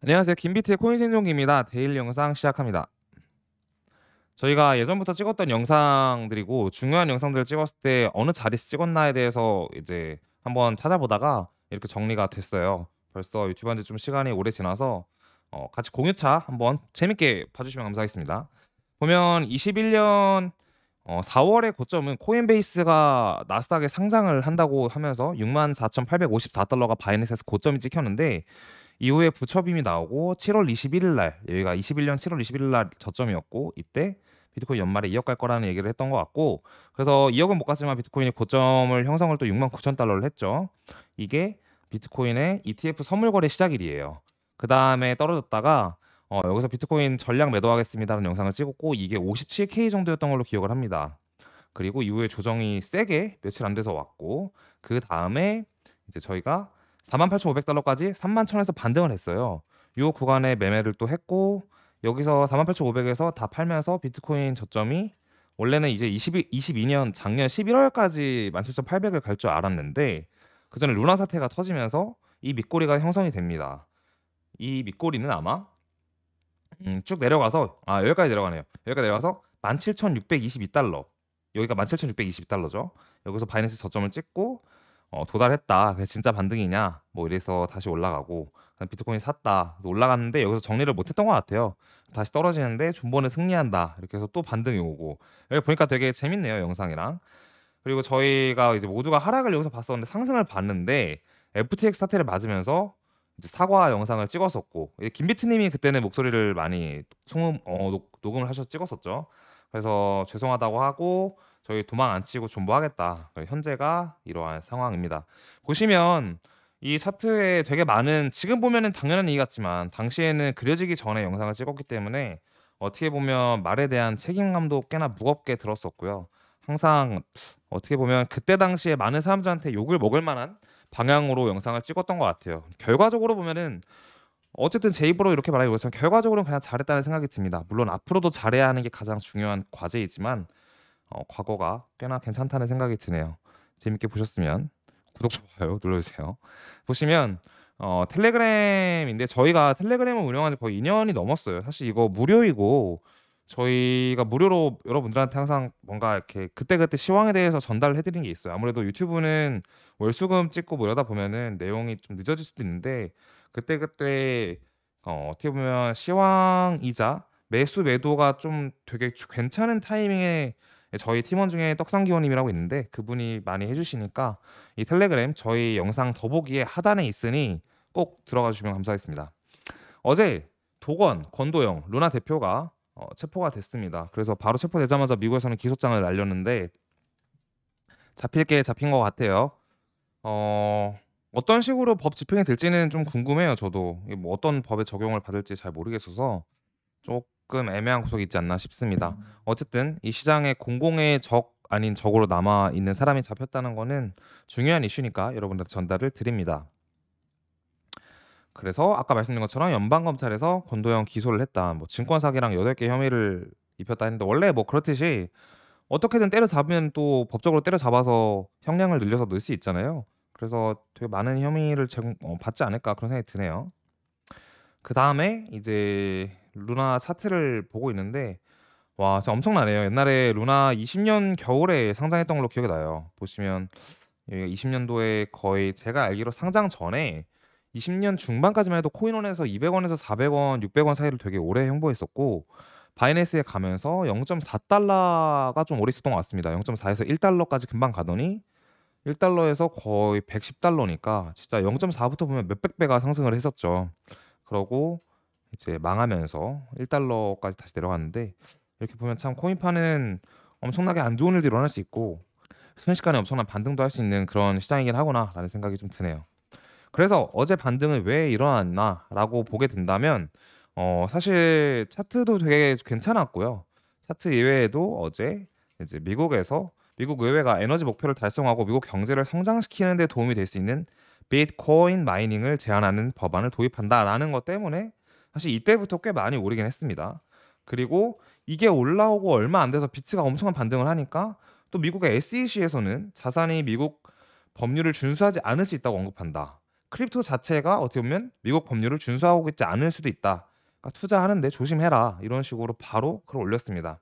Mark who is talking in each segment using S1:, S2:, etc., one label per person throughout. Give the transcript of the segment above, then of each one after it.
S1: 안녕하세요. 김비트의 코인 생존기입니다. 데일리 영상 시작합니다. 저희가 예전부터 찍었던 영상들이고 중요한 영상들을 찍었을 때 어느 자리에서 찍었나에 대해서 이제 한번 찾아보다가 이렇게 정리가 됐어요. 벌써 유튜브 한 지 좀 시간이 오래 지나서 같이 공유차 한번 재밌게 봐주시면 감사하겠습니다. 보면 21년 4월의 고점은 코인베이스가 나스닥에 상장을 한다고 하면서 64,854달러가 바이낸스에서 고점이 찍혔는데 이후에 부처빔이 나오고 7월 21일 날 여기가 21년 7월 21일 날 저점이었고 이때 비트코인 연말에 2억 갈 거라는 얘기를 했던 것 같고 그래서 2억은 못 갔지만 비트코인이 고점을 형성을 또 69,000달러를 했죠. 이게 비트코인의 ETF 선물 거래 시작일이에요. 그 다음에 떨어졌다가 여기서 비트코인 전량 매도하겠습니다라는 영상을 찍었고 이게 57K 정도였던 걸로 기억을 합니다. 그리고 이후에 조정이 세게 며칠 안 돼서 왔고 그 다음에 이제 저희가 48,500달러까지 31,000원에서 반등을 했어요. 이 구간에 매매를 또 했고 여기서 48,500에서 다 팔면서 비트코인 저점이 원래는 이제 22년 작년 11월까지 17,800을 갈 줄 알았는데 그 전에 루나 사태가 터지면서 이 밑꼬리가 형성이 됩니다. 이 밑꼬리는 아마 쭉 내려가서 여기까지 내려가네요. 여기까지 내려가서 17,622달러. 여기가 17,622달러죠. 여기서 바이낸스 저점을 찍고 도달했다. 그래서 진짜 반등이냐? 뭐 이래서 다시 올라가고 그다음 비트코인 샀다. 올라갔는데 여기서 정리를 못했던 것 같아요. 다시 떨어지는데 존버는 승리한다. 이렇게 해서 또 반등이 오고 여기 보니까 되게 재밌네요 영상이랑. 그리고 저희가 이제 모두가 하락을 여기서 봤었는데 상승을 봤는데 FTX 사태를 맞으면서 이제 사과 영상을 찍었었고 김비트님이 그때는 목소리를 많이 녹음을 하셔서 찍었었죠. 그래서 죄송하다고 하고 저희 도망 안 치고 존버하겠다. 현재가 이러한 상황입니다. 보시면 이 차트에 되게 많은 지금 보면은 당연한 얘기 같지만 당시에는 그려지기 전에 영상을 찍었기 때문에 어떻게 보면 말에 대한 책임감도 꽤나 무겁게 들었었고요. 항상 어떻게 보면 그때 당시에 많은 사람들한테 욕을 먹을 만한 방향으로 영상을 찍었던 것 같아요. 결과적으로 보면은 어쨌든 제 입으로 이렇게 말하기 위해서는 결과적으로는 그냥 잘했다는 생각이 듭니다. 물론 앞으로도 잘해야 하는 게 가장 중요한 과제이지만 과거가 꽤나 괜찮다는 생각이 드네요. 재밌게 보셨으면 구독, 좋아요 눌러주세요. 보시면 텔레그램인데 저희가 텔레그램을 운영한 지 거의 2년이 넘었어요. 사실 이거 무료이고 저희가 무료로 여러분들한테 항상 뭔가 이렇게 그때그때 시황에 대해서 전달을 해드리는 게 있어요. 아무래도 유튜브는 월수금 찍고 뭐 이러다 보면은 내용이 좀 늦어질 수도 있는데 그때그때 어떻게 보면 시황이자 매수 매도가 좀 되게 괜찮은 타이밍에 저희 팀원 중에 떡상기원님이라고 있는데 그분이 많이 해주시니까 이 텔레그램 저희 영상 더보기에 하단에 있으니 꼭 들어가 주시면 감사하겠습니다. 어제 도건, 권도영, 루나 대표가 체포가 됐습니다. 그래서 바로 체포되자마자 미국에서는 기소장을 날렸는데 잡힐 게 잡힌 것 같아요. 어떤 식으로 법 집행이 될지는 좀 궁금해요. 저도 이게 뭐 어떤 법에 적용을 받을지 잘 모르겠어서 조금 애매한 구석이 있지 않나 싶습니다. 어쨌든 이 시장에 공공의 적 아닌 적으로 남아 있는 사람이 잡혔다는 거는 중요한 이슈니까 여러분들한테 전달을 드립니다. 그래서 아까 말씀드린 것처럼 연방 검찰에서 권도영 기소를 했다. 뭐 증권 사기랑 8개 혐의를 입혔다 했는데 원래 뭐 그렇듯이 어떻게든 때려잡으면 또 법적으로 때려잡아서 형량을 늘려서 넣을 수 있잖아요. 그래서 되게 많은 혐의를 받지 않을까 그런 생각이 드네요. 그 다음에 이제 루나 차트를 보고 있는데 와 진짜 엄청나네요. 옛날에 루나 20년 겨울에 상장했던 걸로 기억이 나요. 보시면 여기가 20년도에 거의 제가 알기로 상장 전에 20년 중반까지만 해도 코인원에서 200원에서 400원, 600원 사이를 되게 오래 행보했었고 바이낸스에 가면서 0.4달러가 좀 오래 있었던 것 같습니다. 0.4에서 1달러까지 금방 가더니 1달러에서 거의 110달러니까 진짜 0.4부터 보면 몇백 배가 상승을 했었죠. 그러고 이제 망하면서 1달러까지 다시 내려갔는데 이렇게 보면 참 코인파는 엄청나게 안 좋은 일도 일어날 수 있고 순식간에 엄청난 반등도 할 수 있는 그런 시장이긴 하구나라는 생각이 좀 드네요. 그래서 어제 반등은 왜 일어났나라고 보게 된다면 사실 차트도 되게 괜찮았고요. 차트 이외에도 어제 이제 미국 의회가 에너지 목표를 달성하고 미국 경제를 성장시키는 데 도움이 될 수 있는 비트코인 마이닝을 제한하는 법안을 도입한다라는 것 때문에 사실 이때부터 꽤 많이 오르긴 했습니다. 그리고 이게 올라오고 얼마 안 돼서 비트가 엄청난 반등을 하니까 또 미국의 SEC에서는 자산이 미국 법률을 준수하지 않을 수 있다고 언급한다. 크립토 자체가 어떻게 보면 미국 법률을 준수하고 있지 않을 수도 있다. 그러니까 "투자하는데 조심해라." 이런 식으로 바로 글을 올렸습니다.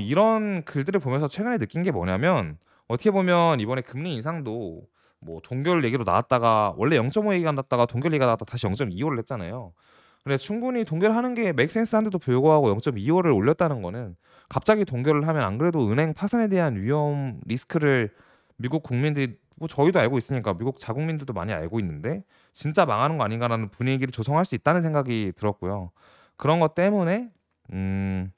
S1: 이런 글들을 보면서 최근에 느낀 게 뭐냐면 어떻게 보면 이번에 금리 인상도 뭐 동결 얘기로 나왔다가 원래 0.5 얘기가 나왔다가 동결 얘기가 나왔다가 다시 0.25를 했잖아요. 근데 충분히 동결하는 게 맥 센스한데도 불구하고 0.25를 올렸다는 거는 갑자기 동결을 하면 안 그래도 은행 파산에 대한 위험 리스크를 미국 국민들이 뭐 저희도 알고 있으니까 미국 자국민들도 많이 알고 있는데 '진짜 망하는 거 아닌가.'라는 분위기를 조성할 수 있다는 생각이 들었고요. 그런 것 때문에 음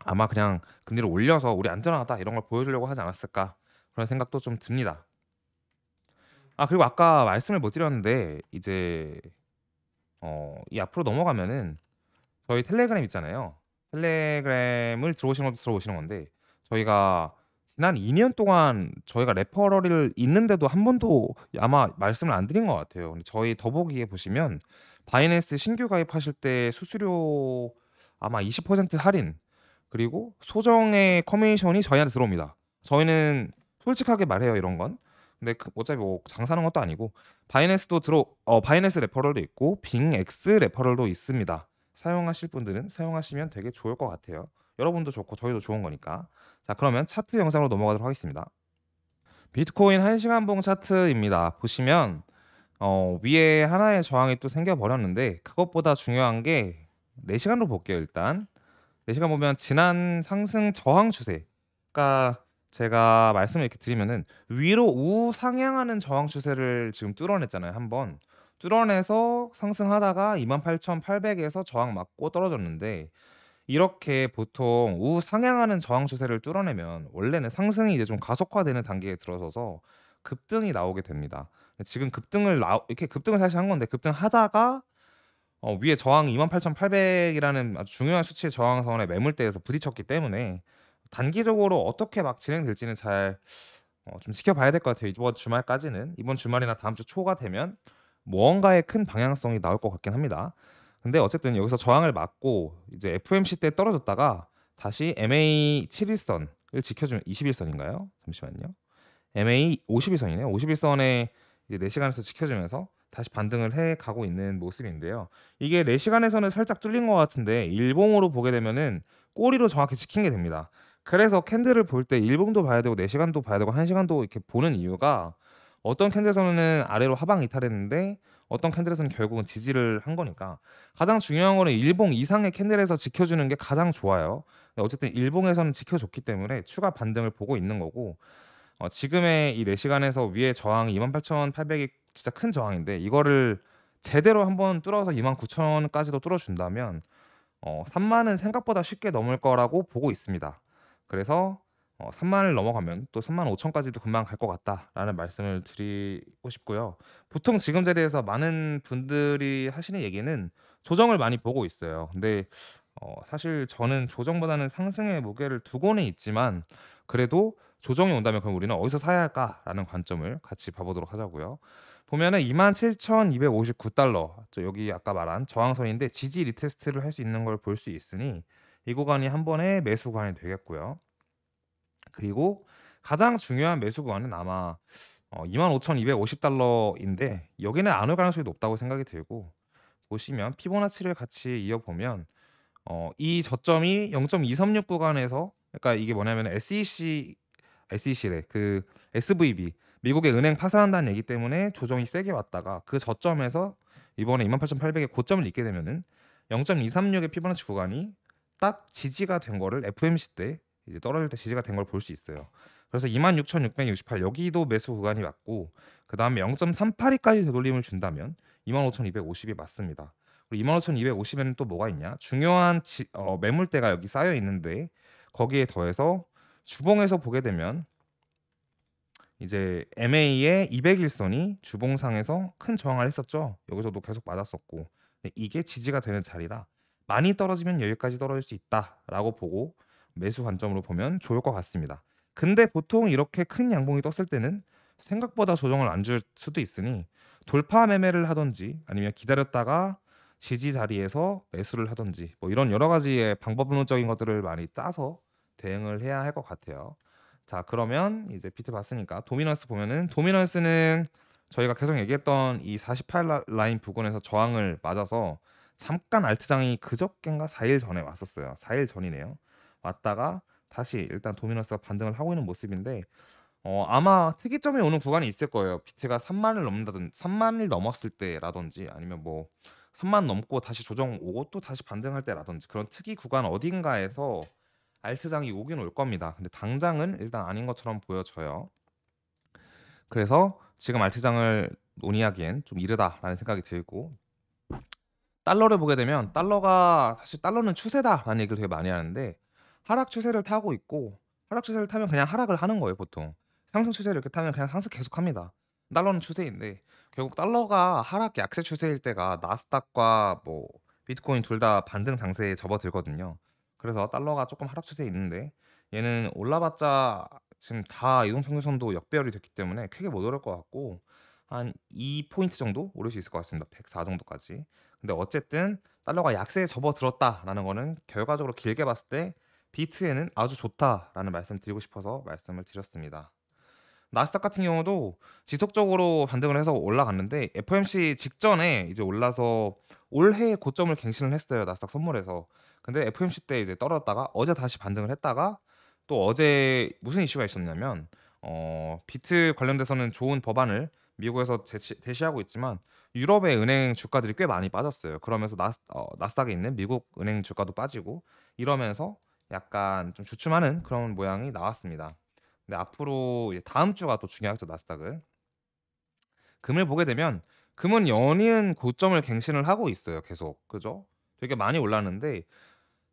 S1: 아마 그냥 금리를 올려서 '우리 안전하다.' 이런 걸 보여주려고 하지 않았을까 그런 생각도 좀 듭니다. 그리고 아까 말씀을 못 드렸는데 이제 이 앞으로 넘어가면은 저희 텔레그램 있잖아요. 텔레그램을 들어오시는 것도 들어오시는 건데 저희가 지난 2년 동안 저희가 레퍼럴을 있는데도 한 번도 아마 말씀을 안 드린 것 같아요. 근데 저희 더보기에 보시면 바이낸스 신규 가입하실 때 수수료 아마 20% 할인 그리고 소정의 커미션이 저희한테 들어옵니다. 저희는 솔직하게 말해요, 이런 건. 근데 어차피 뭐 장사하는 것도 아니고 바이낸스 레퍼럴도 있고 빙엑스 레퍼럴도 있습니다. 사용하실 분들은 사용하시면 되게 좋을 것 같아요. 여러분도 좋고 저희도 좋은 거니까. 자, 그러면 차트 영상으로 넘어가도록 하겠습니다. 비트코인 1 시간 봉 차트입니다. 보시면 위에 하나의 저항이 또 생겨 버렸는데 그것보다 중요한 게 4 시간으로 볼게요, 일단. 4 시간 보면 지난 상승 저항 추세 그러니까 제가 말씀을 이렇게 드리면은 위로 우상향하는 저항 추세를 지금 뚫어냈잖아요, 한 번. 뚫어내서 상승하다가 28,800 에서 저항 맞고 떨어졌는데 이렇게 보통 우상향하는 저항 추세를 뚫어내면 원래는 상승이 이제 좀 가속화되는 단계에 들어서서 급등이 나오게 됩니다. 지금 이렇게 급등을 사실 한 건데 급등하다가 위에 저항이 28,800 이라는 아주 중요한 수치의 저항선에 매물대에서 부딪혔기 때문에 단기적으로 어떻게 막 진행될지는 잘 좀 지켜봐야 될 것 같아요. 이번 주말까지는. 이번 주말이나 다음 주 초가 되면 무언가의 큰 방향성이 나올 것 같긴 합니다. 근데 어쨌든 여기서 저항을 맞고 이제 FOMC 때 떨어졌다가 다시 MA 7일선을 지켜주면 21선인가요? 잠시만요. MA 50일선이네요. 50일선에 이제 4 시간에서 지켜주면서 다시 반등을 해 가고 있는 모습인데요. 이게 4 시간에서는 살짝 뚫린 것 같은데 일봉으로 보게 되면은 꼬리로 정확히 찍힌 게 됩니다. 그래서 캔들을 볼 때 일봉도 봐야 되고 4 시간도 봐야 되고 1 시간도 이렇게 보는 이유가 어떤 캔들에서는 아래로 하방 이탈했는데 어떤 캔들에서는 결국은 지지를 한 거니까 가장 중요한 거는 일봉 이상의 캔들에서 지켜주는 게 가장 좋아요. 근데 어쨌든 일봉에서는 지켜줬기 때문에 추가 반등을 보고 있는 거고 지금의 이 4 시간에서 위에 저항이 28,800 이 진짜 큰 저항인데 이거를 제대로 한번 뚫어서 29,000 까지도 뚫어 준다면 3만은 생각보다 쉽게 넘을 거라고 보고 있습니다. 그래서 3만을 넘어가면 또 35,000 까지도 금방 갈 것 같다라는 말씀을 드리고 싶고요. 보통 지금 자리에서 많은 분들이 하시는 얘기는 조정을 많이 보고 있어요. 근데 사실 저는 조정보다는 상승의 무게를 두고는 있지만 그래도 조정이 온다면 그럼 우리는 어디서 사야 할까라는 관점을 같이 봐 보도록 하자고요. 보면은 27,259달러 여기 아까 말한 저항선인데 지지 리테스트를 할 수 있는 걸 볼 수 있으니 이 구간이 한 번의 매수 구간이 되겠고요. 그리고 가장 중요한 매수 구간은 아마 25,250달러인데 여기는 안 올 가능성이 높다고 생각이 들고 보시면 피보나치를 같이 이어 보면 이 저점이 0.236 구간에서 그러니까 이게 뭐냐면 SEC래. 그 SVB 미국의 은행 파산한다는 얘기 때문에 조정이 세게 왔다가 그 저점에서 이번에 28,800의 고점을 잊게 되면은 0.236의 피보나치 구간이 딱 지지가 된 거를 FOMC 때 이제 떨어질 때 지지가 된 걸 볼 수 있어요. 그래서 26,668 여기도 매수 구간이 맞고 그다음에 0.382까지 되돌림을 준다면 25,250이 맞습니다. 그리고 25,250에는 또 뭐가 있냐? 중요한 매물대가 여기 쌓여 있는데 거기에 더해서 주봉에서 보게 되면 이제 MA의 200일선이 주봉상에서 큰 저항을 했었죠. 여기서도 계속 맞았었고 근데 이게 지지가 되는 자리라 많이 떨어지면 여기까지 떨어질 수 있다라고 보고 매수 관점으로 보면 좋을 것 같습니다. 근데 보통 이렇게 큰 양봉이 떴을 때는 생각보다 조정을 안 줄 수도 있으니 돌파 매매를 하든지 아니면 기다렸다가 지지 자리에서 매수를 하든지 뭐 이런 여러 가지의 방법론적인 것들을 많이 짜서 대응을 해야 할 것 같아요. 자, 그러면 이제 비트 봤으니까 도미넌스 보면은 도미넌스는 저희가 계속 얘기했던 이 48 라인 부근에서 저항을 맞아서 잠깐 알트장이 그저껜가 4일 전에 왔었어요. 4일 전이네요. 왔다가 다시 일단 도미노스가 반등을 하고 있는 모습인데 아마 특이점이 오는 구간이 있을 거예요. 비트가 3만을 넘는다든 3만을 넘었을 때라든지 아니면 뭐 3만 넘고 다시 조정 오고 또 다시 반등할 때라든지 그런 특이 구간 어딘가에서 알트장이 오긴 올 겁니다. 근데 당장은 일단 아닌 것처럼 보여져요. 그래서 지금 알트장을 논의하기엔 좀 이르다라는 생각이 들고 달러를 보게 되면 달러가 사실 달러는 추세다라는 얘기를 되게 많이 하는데 하락 추세를 타고 있고 하락 추세를 타면 그냥 하락을 하는 거예요, 보통. 상승 추세를 이렇게 타면 그냥 상승 계속합니다. 달러는 추세인데 결국 달러가 하락 약세 추세일 때가 나스닥과 뭐 비트코인 둘 다 반등 장세에 접어들거든요. 그래서 달러가 조금 하락 추세에 있는데 얘는 올라봤자 지금 다 이동평균선도 역배열이 됐기 때문에 크게 못 오를 것 같고 한 2 포인트 정도 오를 수 있을 것 같습니다. 104 정도까지. 근데 어쨌든 달러가 약세에 접어들었다라는 거는 결과적으로 길게 봤을 때 비트에는 아주 좋다라는 말씀 드리고 싶어서 말씀을 드렸습니다. 나스닥 같은 경우도 지속적으로 반등을 해서 올라갔는데 FOMC 직전에 이제 올라서 올해 고점을 갱신을 했어요. 나스닥 선물에서. 근데 FOMC 때 이제 떨어졌다가 어제 다시 반등을 했다가 또 어제 무슨 이슈가 있었냐면 비트 관련돼서는 좋은 법안을 미국에서 제시하고 있지만 유럽의 은행 주가들이 꽤 많이 빠졌어요. 그러면서 나스닥에 있는 미국 은행 주가도 빠지고 이러면서 약간 좀 주춤하는 그런 모양이 나왔습니다. 근데 앞으로 이제 다음 주가 또 중요하죠, 나스닥은. 금을 보게 되면 금은 연이은 고점을 갱신을 하고 있어요, 계속. 그죠? 되게 많이 올랐는데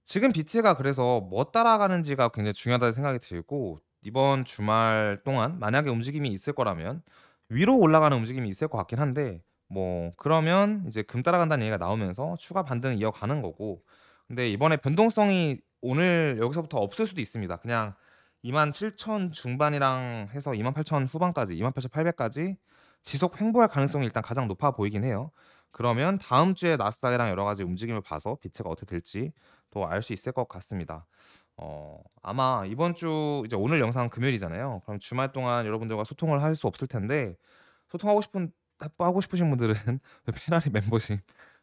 S1: 지금 비트가 그래서 뭐 따라가는지가 굉장히 중요하다는 생각이 들고 이번 주말 동안 만약에 움직임이 있을 거라면 위로 올라가는 움직임이 있을 것 같긴 한데 뭐 그러면 이제 금 따라간다는 얘기가 나오면서 추가 반등 이어가는 거고 근데 이번에 변동성이 오늘 여기서부터 없을 수도 있습니다. 그냥 27,000 중반이랑 해서 28,000 후반까지 28,800까지 지속 횡보할 가능성이 일단 가장 높아 보이긴 해요. 그러면 다음 주에 나스닥이랑 여러 가지 움직임을 봐서 비트가 어떻게 될지 또 알 수 있을 것 같습니다. 아마 이번 주 이제 오늘 영상 금요일이잖아요. 그럼 주말 동안 여러분들과 소통을 할 수 없을 텐데 소통하고 싶은 하고 싶으신 분들은 페라리 멤버십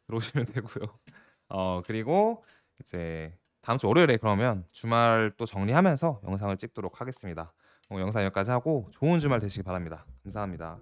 S1: 들어오시면 되고요. 그리고 이제 다음 주 월요일에 그러면 주말 또 정리하면서 영상을 찍도록 하겠습니다. 영상 여기까지 하고 좋은 주말 되시기 바랍니다. 감사합니다.